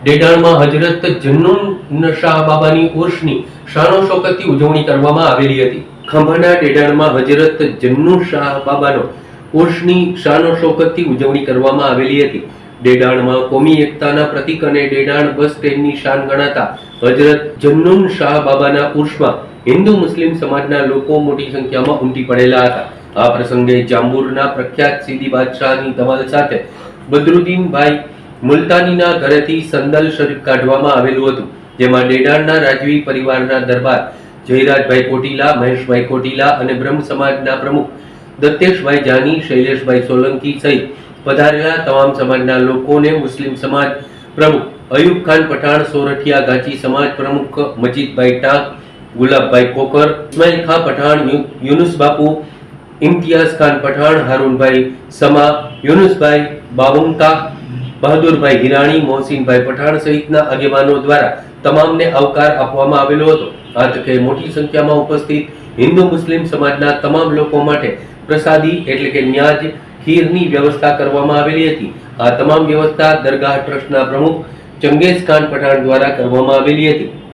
ડેડાણમાં હજરત જન્નુન શાહ બાબાની ઉર્ષની શાનો શોકતથી ઉજવણી કરવામાં આવેલી હતી। ખંભાના ડેડાણમાં હજરત જન્નુન શાહ બાબાનો ઉર્ષની શાનો શોકતથી ઉજવણી કરવામાં આવેલી હતી। ડેડાણમાં કોમી એકતાના પ્રતીક અને ડેડાણ બસ સ્ટેન્ડની શાન ગણાતા હજરત જન્નુન શાહ બાબાના ઉર્ષમાં હિન્દુ મુસ્લિમ સમાજના લોકો મોટી સંખ્યામાં ઉમટી પડેલા હતા। આ પ્રસંગે જાંબુરના પ્રખ્યાત સીદી બાદશાહની ધમાલ સાથે બદરુદ્દીનભાઈ મુલતાનીના ઘરેથી સંદલ શરીફ કાઢવામાં આવેલું હતું, જેમાં ડેડાણના રાજવી પરિવારના દરબાર જયરાજભાઈ કોટીલા, મહેશભાઈ કોટીલા અને બ્રહ્મ સમાજના પ્રમુખ દત્તેશભાઈ જાની, શૈલેષભાઈ સોલંકી સહિત પધારેલા તમામ સમાજના લોકોને મુસ્લિમ સમાજ પ્રમુખ અયુબ ખાન પઠાણ, સોરઠિયા ગાચી સમાજ પ્રમુખ મજીદભાઈ ટાંક, ગુલાબભાઈ કોકર, ઇસ્માઇલ ખાન પઠાણ, યુનુસ બાપુ, ઇમ્તિયાઝ ખાન પઠાણ, હારૂનભાઈ સમા, યુનુસભાઈ બાવુંકા, બહાદુરભાઈ હિરાણી, મોહસિનભાઈ પઠાણ સહિતના આગેવાનો દ્વારા તમામને આવકાર આપવામાં આવેલો હતો। આ તકે મોટી સંખ્યામાં ઉપસ્થિત હિન્દુ મુસ્લિમ સમાજના તમામ લોકો માટે પ્રસાદી એટલે કે ન્યાજ ખીરની વ્યવસ્થા કરવામાં આવેલી હતી। આ તમામ વ્યવસ્થા દરગાહ ટ્રસ્ટના પ્રમુખ ચંગેઝ ખાન પઠાણ દ્વારા કરવામાં આવેલી હતી।